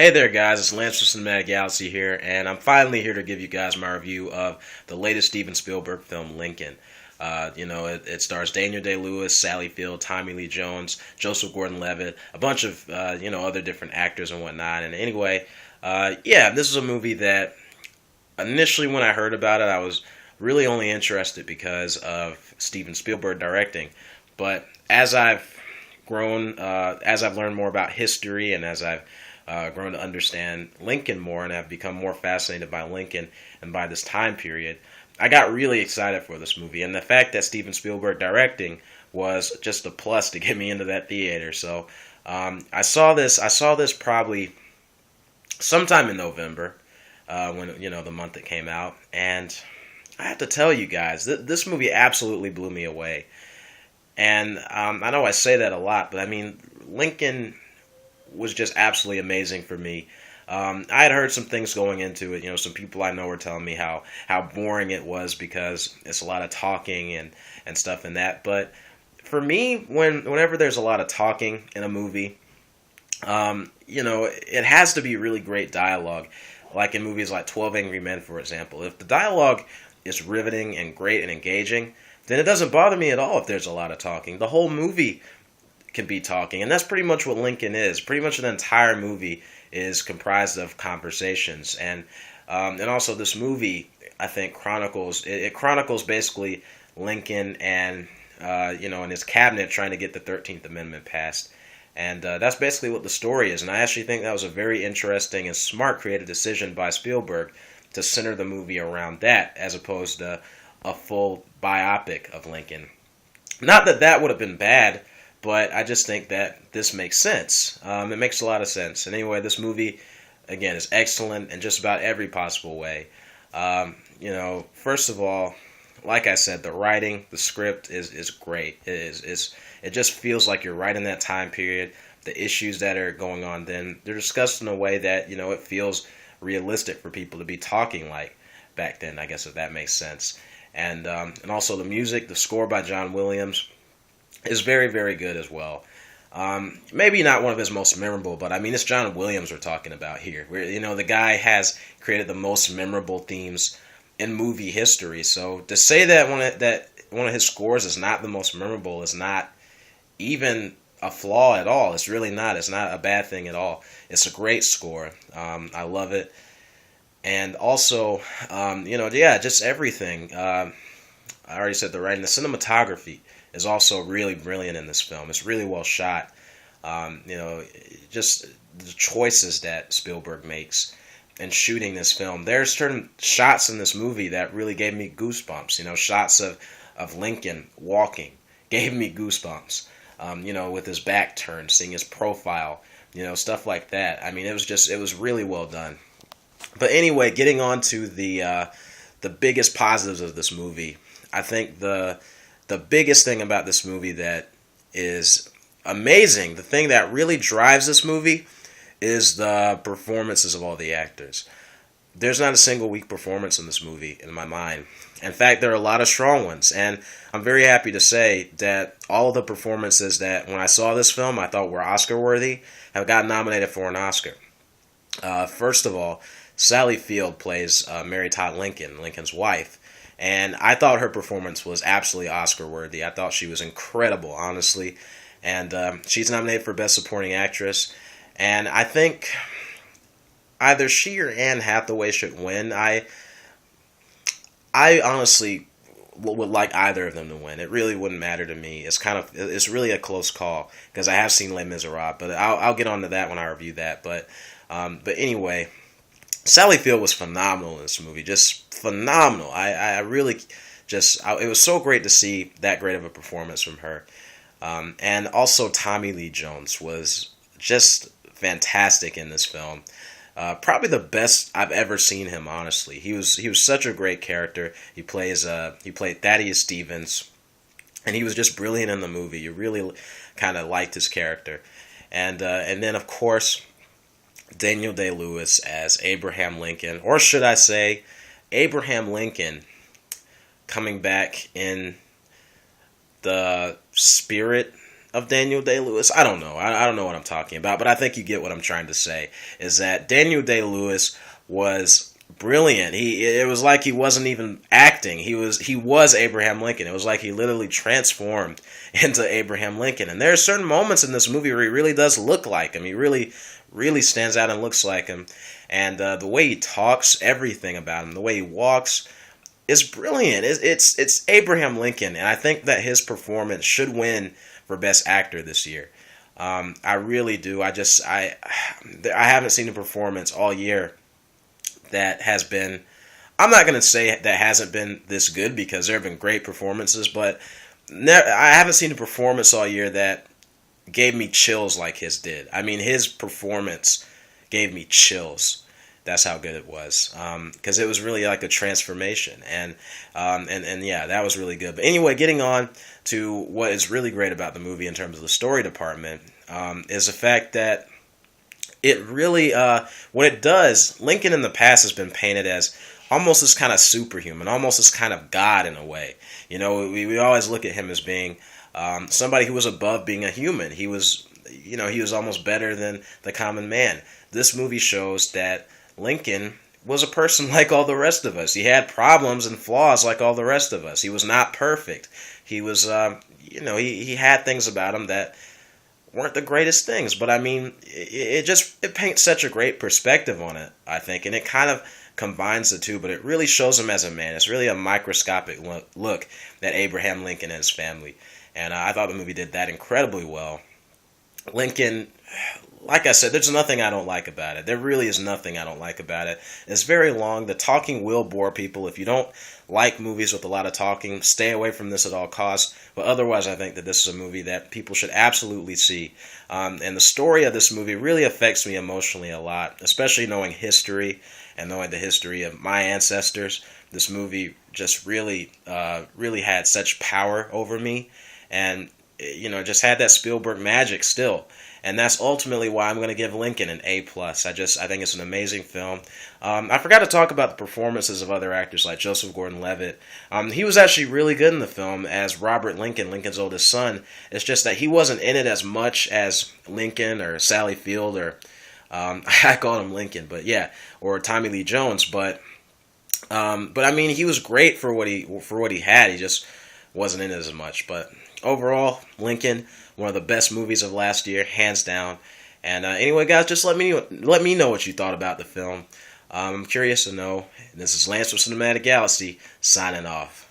Hey there, guys. It's Lance from Cinematic Galaxy here, and I'm finally here to give you guys my review of the latest Steven Spielberg film, Lincoln. It stars Daniel Day-Lewis, Sally Field, Tommy Lee Jones, Joseph Gordon-Levitt, a bunch of other different actors and whatnot. And anyway, this is a movie that initially when I heard about it, I was really only interested because of Steven Spielberg directing. But as I've grown, as I've learned more about history, and as I've grown to understand Lincoln more, and have become more fascinated by Lincoln and by this time period, I got really excited for this movie. And the fact that Steven Spielberg directing was just a plus to get me into that theater. So I saw this probably sometime in November, when the month it came out, and I have to tell you guys, this movie absolutely blew me away. And I know I say that a lot, but I mean, Lincoln was just absolutely amazing for me. I had heard some things going into it. Some people I know were telling me how boring it was because it's a lot of talking and stuff in that. But for me, whenever there's a lot of talking in a movie, it has to be really great dialogue. Like in movies like 12 Angry Men, for example. If the dialogue is riveting and great and engaging, then it doesn't bother me at all if there's a lot of talking. The whole movie can be talking, and that's pretty much what Lincoln is. Pretty much the entire movie is comprised of conversations, and also this movie, I think, chronicles basically Lincoln and and his cabinet trying to get the 13th Amendment passed. And that's basically what the story is. And I actually think that was a very interesting and smart creative decision by Spielberg to center the movie around that, as opposed to a full biopic of Lincoln. Not that that would have been bad, but I just think that this makes sense. It makes a lot of sense. And anyway, this movie, again, is excellent in just about every possible way. First of all, like I said, the writing, the script is great. It just feels like you're right in that time period. The issues that are going on then, they're discussed in a way that, it feels realistic for people to be talking like back then, I guess, if that makes sense. And also the music, the score by John Williams is very, very good as well. Maybe not one of his most memorable, but I mean, it's John Williams we're talking about here. The guy has created the most memorable themes in movie history. So to say that one of his scores is not the most memorable is not even a flaw at all. It's really not. It's not a bad thing at all. It's a great score. I love it. And also, just everything. I already said the writing. The cinematography is also really brilliant in this film. It's really well shot. Just the choices that Spielberg makes in shooting this film. There's certain shots in this movie that really gave me goosebumps. Shots of Lincoln walking gave me goosebumps. With his back turned, seeing his profile, stuff like that. I mean, it was really well done. But anyway, getting on to the biggest positives of this movie, I think the biggest thing about this movie that is amazing, the thing that really drives this movie, is the performances of all the actors. There's not a single weak performance in this movie in my mind. In fact, there are a lot of strong ones, and I'm very happy to say that all of the performances that when I saw this film I thought were Oscar worthy have gotten nominated for an Oscar. First of all, Sally Field plays Mary Todd Lincoln, Lincoln's wife, and I thought her performance was absolutely Oscar worthy. I thought she was incredible, honestly, and she's nominated for Best Supporting Actress, and I think either she or Anne Hathaway should win. I honestly would like either of them to win. It really wouldn't matter to me. It's really a close call because I have seen Les Miserables, but I'll get onto that when I review that. But anyway, Sally Field was phenomenal in this movie, just phenomenal. I really it was so great to see that great of a performance from her. And also Tommy Lee Jones was just fantastic in this film. Probably the best I've ever seen him, honestly. He was such a great character. He played Thaddeus Stevens, and he was just brilliant in the movie. You really kind of liked his character. And then, of course, Daniel Day-Lewis as Abraham Lincoln, or should I say, Abraham Lincoln coming back in the spirit of Daniel Day-Lewis. I don't know. I don't know what I'm talking about, but I think you get what I'm trying to say. Is that Daniel Day-Lewis was brilliant. It was like he wasn't even acting. He was Abraham Lincoln. It was like he literally transformed into Abraham Lincoln. And there are certain moments in this movie where he really does look like him. He really stands out and looks like him. And the way he talks, everything about him, the way he walks, is brilliant. It's Abraham Lincoln, and I think that his performance should win for Best Actor this year. I really do. I haven't seen a performance all year that has been. I'm not going to say that hasn't been this good, because there have been great performances, but I haven't seen a performance all year that gave me chills like his did. I mean, his performance gave me chills. That's how good it was, because it was really like a transformation, and yeah, that was really good. But anyway, getting on to what is really great about the movie in terms of the story department, is the fact that it really, what it does, Lincoln in the past has been painted as almost this kind of superhuman, almost this kind of God in a way. You know, we always look at him as being somebody who was above being a human. He was almost better than the common man. This movie shows that Lincoln was a person like all the rest of us. He had problems and flaws like all the rest of us. He was not perfect. He was, he had things about him that weren't the greatest things. But I mean, it paints such a great perspective on it, I think. And it kind of combines the two, but it really shows him as a man. It's really a microscopic look at Abraham Lincoln and his family. And I thought the movie did that incredibly well. Lincoln, like I said, there's nothing I don't like about it. There really is nothing I don't like about it. It's very long. The talking will bore people. If you don't like movies with a lot of talking, stay away from this at all costs. But otherwise, I think that this is a movie that people should absolutely see. And the story of this movie really affects me emotionally a lot, especially knowing history and knowing the history of my ancestors. This movie just really had such power over me, and just had that Spielberg magic still. And that's ultimately why I'm going to give Lincoln an A+. I think it's an amazing film. I forgot to talk about the performances of other actors like Joseph Gordon-Levitt. He was actually really good in the film as Robert Lincoln, Lincoln's oldest son. It's just that he wasn't in it as much as Lincoln or Sally Field or I called him Lincoln, but yeah, or Tommy Lee Jones. But I mean, he was great for what he had. He just wasn't in it as much. But overall, Lincoln, one of the best movies of last year, hands down. And anyway, guys, just let me know what you thought about the film. I'm curious to know. This is Lance from Cinematic Galaxy, signing off.